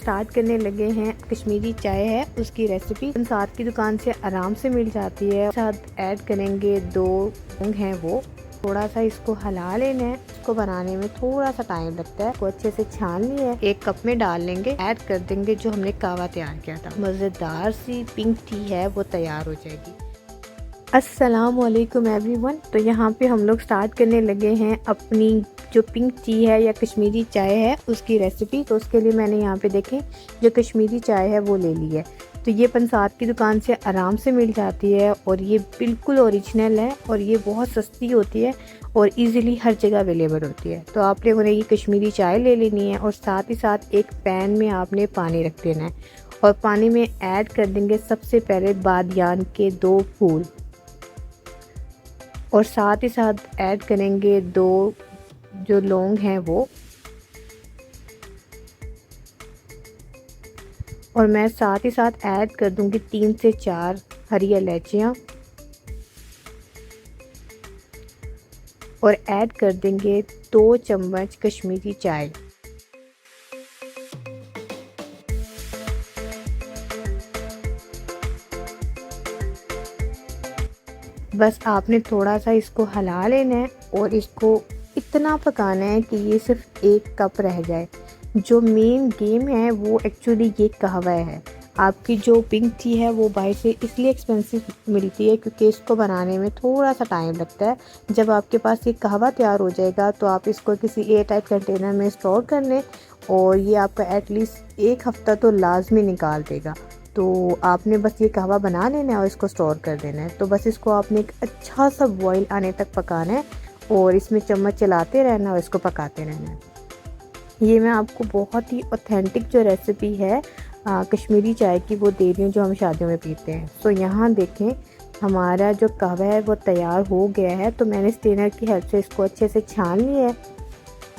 Start करने लगे हैं कश्मीरी चाय है उसकी रेसिपी। साथ की दुकान से आराम से मिल जाती है। साथ ऐड करेंगे 2 लौंग हैं वो, थोड़ा सा इसको हिला लेना है। इसको बनाने में थोड़ा सा टाइम लगता है। इसको अच्छे से छान लिया है, 1 कप में डाल लेंगे। ऐड कर देंगे जो हमने कहवा तैयार किया था। मज़ेदार सी पिंक टी है वो तैयार हो जाएगी। अस्सलाम वालेकुम एवरीवन। तो यहाँ पे हम लोग स्टार्ट करने लगे हैं अपनी जो पिंक टी है या कश्मीरी चाय है उसकी रेसिपी। तो उसके लिए मैंने यहाँ पे देखें जो कश्मीरी चाय है वो ले ली है। तो ये पंसार की दुकान से आराम से मिल जाती है और ये बिल्कुल ओरिजिनल है और ये बहुत सस्ती होती है और इजीली हर जगह अवेलेबल होती है। तो आप लोगों ने ये कश्मीरी चाय ले लेनी है और साथ ही साथ एक पैन में आपने पानी रख देना है और पानी में ऐड कर देंगे सबसे पहले बादियान के 2 फूल और साथ ही साथ ऐड करेंगे 2 जो लौंग हैं वो, और मैं साथ ही साथ ऐड कर दूंगी 3 से 4 हरी इलायचियाँ और ऐड कर देंगे 2 चम्मच कश्मीरी चाय। बस आपने थोड़ा सा इसको हिला लेना है और इसको इतना पकाना है कि ये सिर्फ 1 कप रह जाए। जो मेन गेम है वो एक्चुअली ये कहवा है। आपकी जो पिंक टी है वो बाहर से इसलिए एक्सपेंसिव मिलती है क्योंकि इसको बनाने में थोड़ा सा टाइम लगता है। जब आपके पास ये कहवा तैयार हो जाएगा तो आप इसको किसी एयर टाइट कंटेनर में स्टोर कर लें और ये आपका एटलीस्ट 1 हफ़्ता तो लाजमी निकाल देगा। तो आपने बस ये कहवा बना लेना है और इसको स्टोर कर देना है। तो बस इसको आपने एक अच्छा सा बॉईल आने तक पकाना है और इसमें चम्मच चलाते रहना और इसको पकाते रहना है। ये मैं आपको बहुत ही ऑथेंटिक जो रेसिपी है कश्मीरी चाय की वो दे रही हूँ जो हम शादियों में पीते हैं। तो यहाँ देखें हमारा जो कहवा है वो तैयार हो गया है। तो मैंने स्ट्रेनर की हेल्प से इसको अच्छे से छान लिया है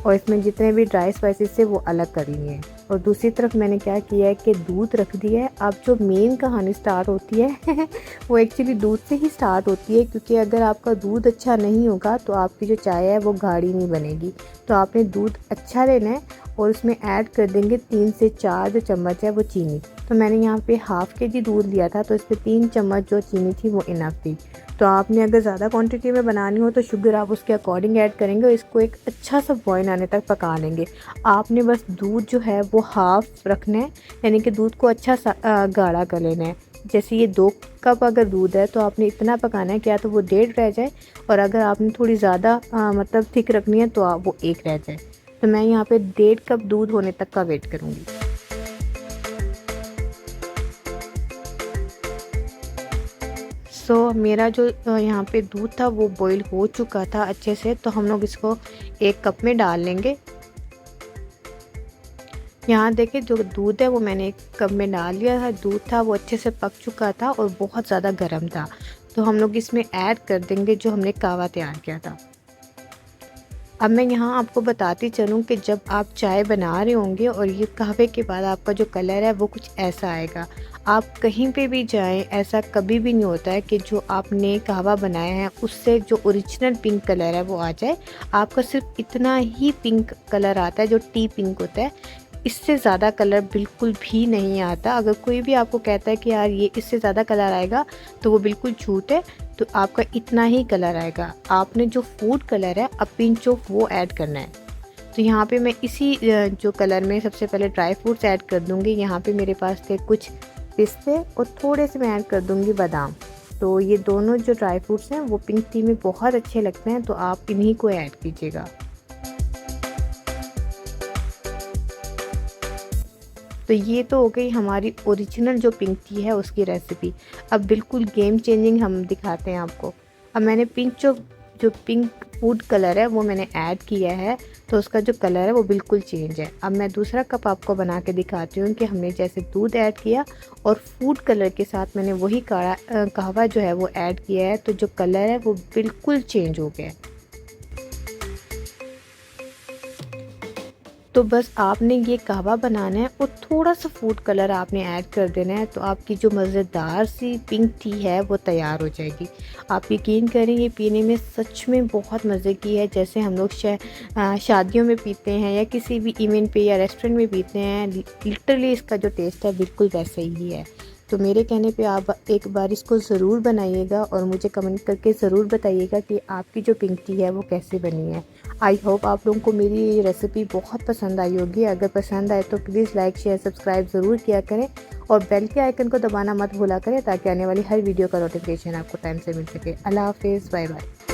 और इसमें जितने भी ड्राई स्पाइसेस थे वो अलग कर लिए हैं। और दूसरी तरफ मैंने क्या किया है कि दूध रख दिया है। अब जो मेन कहानी स्टार्ट होती है वो एक्चुअली दूध से ही स्टार्ट होती है क्योंकि अगर आपका दूध अच्छा नहीं होगा तो आपकी जो चाय है वो गाढ़ी नहीं बनेगी। तो आपने दूध अच्छा लेना है और उसमें ऐड कर देंगे 3 से 4 जो चम्मच है वो चीनी। तो मैंने यहाँ पे ½ kg दूध लिया था तो इस पर 3 चम्मच जो चीनी थी वो इनफ थी। तो आपने अगर ज़्यादा क्वांटिटी में बनानी हो तो शुगर आप उसके अकॉर्डिंग ऐड करेंगे और इसको एक अच्छा सा बॉईल आने तक पका लेंगे। आपने बस दूध जो है वो हाफ़ रखना है, यानी कि दूध को अच्छा सा गाढ़ा कर लेना है। जैसे ये 2 कप अगर दूध है तो आपने इतना पकाना है कि या तो वो 1.5 रह जाए और अगर आपने थोड़ी ज़्यादा मतलब थिक रखनी है तो आप वो 1 रह जाए। तो मैं यहाँ पे 1.5 कप दूध होने तक का वेट करूँगी। मेरा जो यहाँ पे दूध था वो बॉईल हो चुका था अच्छे से। तो हम लोग इसको 1 कप में डाल लेंगे। यहाँ देखिए जो दूध है वो मैंने 1 कप में डाल लिया था। दूध था वो अच्छे से पक चुका था और बहुत ज़्यादा गर्म था। तो हम लोग इसमें ऐड कर देंगे जो हमने कहवा तैयार किया था। अब मैं यहाँ आपको बताती चलूँ कि जब आप चाय बना रहे होंगे और ये कहवे के बाद आपका जो कलर है वो कुछ ऐसा आएगा। आप कहीं पे भी जाएं ऐसा कभी भी नहीं होता है कि जो आपने कहवा बनाया है उससे जो ओरिजिनल पिंक कलर है वो आ जाए। आपका सिर्फ इतना ही पिंक कलर आता है जो टी पिंक होता है। इससे ज़्यादा कलर बिल्कुल भी नहीं आता। अगर कोई भी आपको कहता है कि यार ये इससे ज़्यादा कलर आएगा तो वो बिल्कुल झूठ है। तो आपका इतना ही कलर आएगा। आपने जो फूड कलर है अ पिंच ऑफ वो ऐड करना है। तो यहाँ पे मैं इसी जो कलर में सबसे पहले ड्राई फ्रूट्स ऐड कर दूँगी। यहाँ पे मेरे पास थे कुछ पिस्ते और थोड़े से मैं ऐड कर दूँगी बादाम। तो ये दोनों जो ड्राई फ्रूट्स हैं वो पिंक टी में बहुत अच्छे लगते हैं, तो आप इन्हीं को ऐड कीजिएगा। तो ये तो हो गई हमारी ओरिजिनल जो पिंक टी है उसकी रेसिपी। अब बिल्कुल गेम चेंजिंग हम दिखाते हैं आपको। अब मैंने जो पिंक फूड कलर है वो मैंने ऐड किया है तो उसका जो कलर है वो बिल्कुल चेंज है। अब मैं दूसरा कप आपको बना के दिखाती हूँ कि हमने जैसे दूध ऐड किया और फूड कलर के साथ मैंने वही कहवा जो है वो ऐड किया है, तो जो कलर है वो बिल्कुल चेंज हो गया है। तो बस आपने ये कहवा बनाना है और थोड़ा सा फूड कलर आपने ऐड कर देना है, तो आपकी जो मज़ेदार सी पिंक टी है वो तैयार हो जाएगी। आप यकीन करें ये पीने में सच में बहुत मज़े की है, जैसे हम लोग शादियों में पीते हैं या किसी भी इवेंट पे या रेस्टोरेंट में पीते हैं। लिटरली इसका जो टेस्ट है बिल्कुल वैसा ही है। तो मेरे कहने पे आप एक बार इसको ज़रूर बनाइएगा और मुझे कमेंट करके ज़रूर बताइएगा कि आपकी जो पिंक टी है वो कैसे बनी है। आई होप आप लोगों को मेरी ये रेसिपी बहुत पसंद आई होगी। अगर पसंद आए तो प्लीज़ लाइक शेयर सब्सक्राइब ज़रूर किया करें और बेल के आइकन को दबाना मत भूला करें ताकि आने वाली हर वीडियो का नोटिफिकेशन आपको टाइम से मिल सके। अल्लाह हाफ़िज़, बाय बाय।